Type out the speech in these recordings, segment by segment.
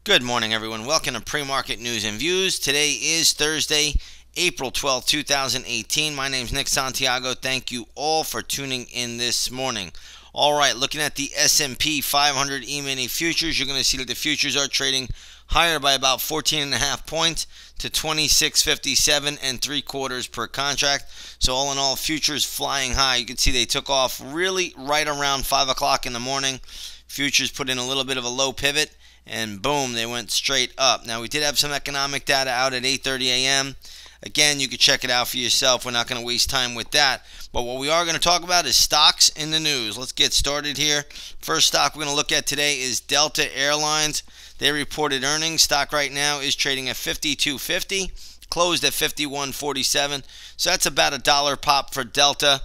Good morning, everyone. Welcome to Pre-Market News and Views. Today is Thursday, April 12, 2018. My name is Nick Santiago. Thank you all for tuning in this morning. All right, looking at the S&P 500 E-mini futures, you're going to see that the futures are trading higher by about 14.5 points to 26.57 and 3/4 per contract. So all in all, futures flying high. You can see they took off really right around 5 o'clock in the morning. Futures put in a little bit of a low pivot, and boom, they went straight up. Now, we did have some economic data out at 8:30 a.m. Again, you can check it out for yourself. We're not going to waste time with that. But what we are going to talk about is stocks in the news. Let's get started here. First stock we're going to look at today is Delta Airlines. They reported earnings. Stock right now is trading at $52.50. Closed at $51.47. So that's about $1 pop for Delta.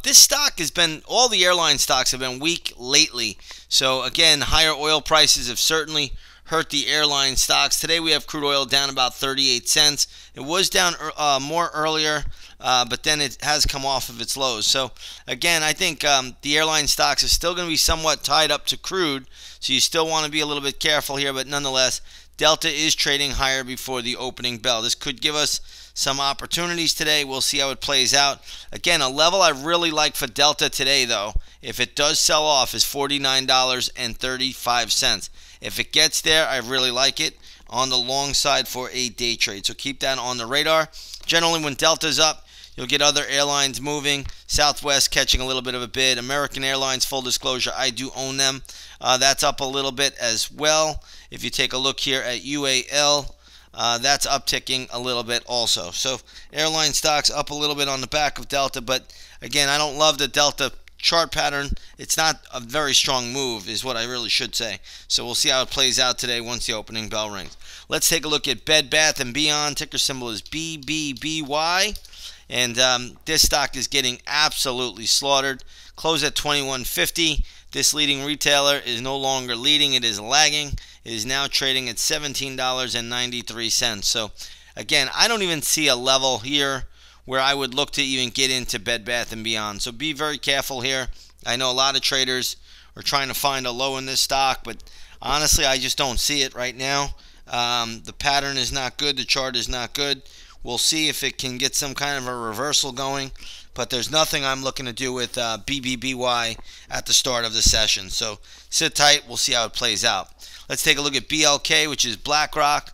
This stock has been, all the airline stocks have been weak lately. So again, higher oil prices have certainly hurt the airline stocks. Today we have crude oil down about 38 cents. It was down more earlier, but then it has come off of its lows. So again, I think the airline stocks are still going to be somewhat tied up to crude. So you still want to be a little bit careful here, but nonetheless, Delta is trading higher before the opening bell. This could give us some opportunities today. We'll see how it plays out. Again, a level I really like for Delta today, though, if it does sell off, is $49.35. If it gets there, I really like it on the long side for a day trade. So keep that on the radar. Generally, when Delta's up, you'll get other airlines moving. Southwest catching a little bit of a bid. American Airlines, full disclosure, I do own them. That's up a little bit as well. If you take a look here at UAL, that's upticking a little bit also. So airline stocks up a little bit on the back of Delta, but again, I don't love the Delta chart pattern. It's not a very strong move is what I really should say. So we'll see how it plays out today once the opening bell rings. Let's take a look at Bed Bath & Beyond. Ticker symbol is BBBY. And this stock is getting absolutely slaughtered. Closed at $21.50. This leading retailer is no longer leading. It is lagging. It is now trading at $17.93. So again, I don't even see a level here where I would look to even get into Bed Bath & Beyond. So be very careful here. I know a lot of traders are trying to find a low in this stock, but honestly, I just don't see it right now. The pattern is not good. The chart is not good. We'll see if it can get some kind of a reversal going, but there's nothing I'm looking to do with BBBY at the start of the session. So sit tight. We'll see how it plays out. Let's take a look at BLK, which is Blackrock.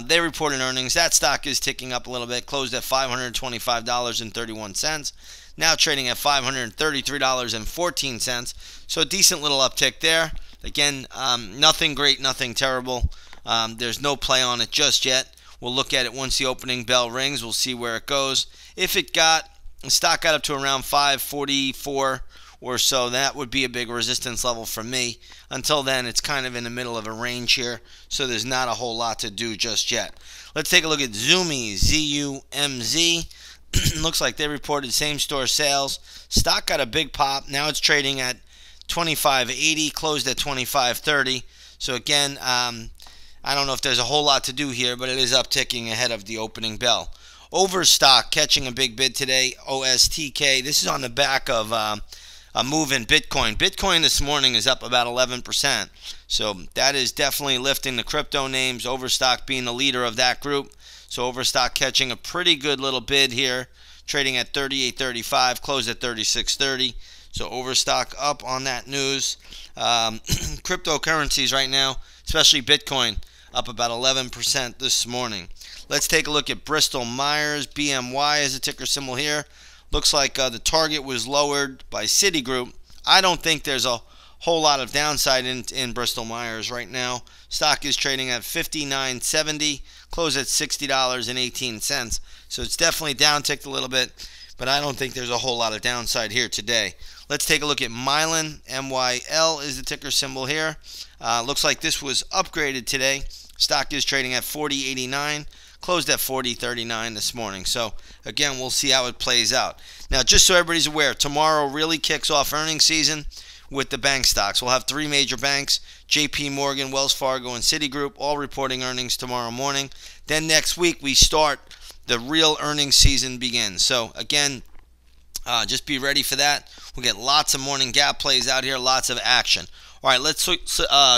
They reported earnings. That stock is ticking up a little bit. Closed at $525.31. Now trading at $533.14. So a decent little uptick there. Again, nothing great, nothing terrible. There's no play on it just yet. We'll look at it once the opening bell rings. We'll see where it goes. If the stock got up to around 544 or so, that would be a big resistance level for me. Until then, it's kind of in the middle of a range here, so there's not a whole lot to do just yet. Let's take a look at Zumi, Z-U-M-Z. Looks like they reported same-store sales. Stock got a big pop. Now it's trading at $25.80, closed at $25.30. So again, I don't know if there's a whole lot to do here, but it is upticking ahead of the opening bell. Overstock catching a big bid today, OSTK. This is on the back of a move in Bitcoin. Bitcoin this morning is up about 11%. So that is definitely lifting the crypto names, Overstock being the leader of that group. So Overstock catching a pretty good little bid here, trading at $38.35, closed at $36.30. So Overstock up on that news. Cryptocurrencies right now, especially Bitcoin, up about 11% this morning. Let's take a look at Bristol Myers. BMY is a ticker symbol here. Looks like the target was lowered by Citigroup. I don't think there's a whole lot of downside in Bristol Myers right now. Stock is trading at $59.70, closed at $60.18. So it's definitely downticked a little bit, but I don't think there's a whole lot of downside here today. Let's take a look at Mylan. MYL is the ticker symbol here. Looks like this was upgraded today. Stock is trading at $40.89, closed at $40.39 this morning. So again, we'll see how it plays out. Now, just so everybody's aware, tomorrow really kicks off earnings season with the bank stocks. We'll have three major banks, JP Morgan, Wells Fargo, and Citigroup, all reporting earnings tomorrow morning. Then next week, we start the real earnings season begins. So again, just be ready for that. We'll get lots of morning gap plays out here, lots of action. All right, let's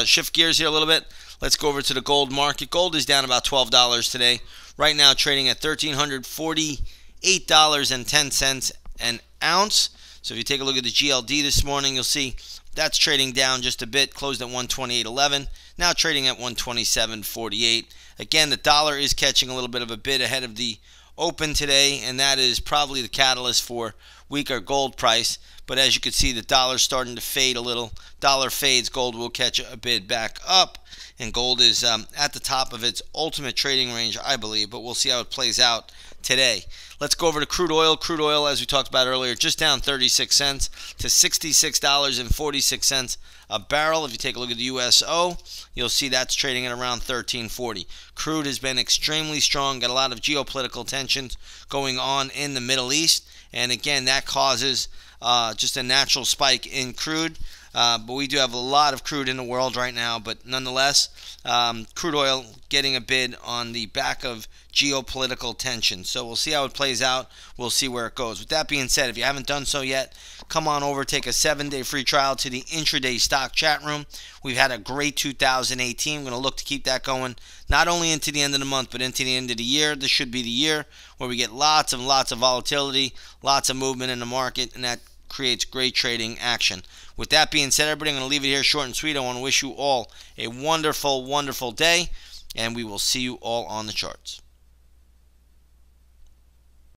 shift gears here a little bit. Let's go over to the gold market. Gold is down about $12 today. Right now trading at $1,348.10 an ounce. So if you take a look at the GLD this morning, you'll see that's trading down just a bit, closed at 128.11, now trading at 127.48. Again, the dollar is catching a little bit of a bid ahead of the open today, and that is probably the catalyst for weaker gold price. But as you can see, the dollar's starting to fade a little. Dollar fades, gold will catch a bid back up, and gold is at the top of its ultimate trading range, I believe, but we'll see how it plays out today. Let's go over to crude oil. Crude oil, as we talked about earlier, just down 36 cents to $66.46 a barrel. If you take a look at the USO, you'll see that's trading at around $13.40. Crude has been extremely strong, got a lot of geopolitical tensions going on in the Middle East, and again, that causes just a natural spike in crude. But we do have a lot of crude in the world right now, but nonetheless, crude oil getting a bid on the back of geopolitical tension. So we'll see how it plays out. We'll see where it goes. With that being said, if you haven't done so yet, come on over, take a 7-day free trial to the intraday stock chat room. We've had a great 2018. We're going to look to keep that going not only into the end of the month, but into the end of the year. This should be the year where we get lots and lots of volatility, lots of movement in the market, and that creates great trading action. With that being said, everybody, I'm going to leave it here short and sweet. I want to wish you all a wonderful, wonderful day, and we will see you all on the charts.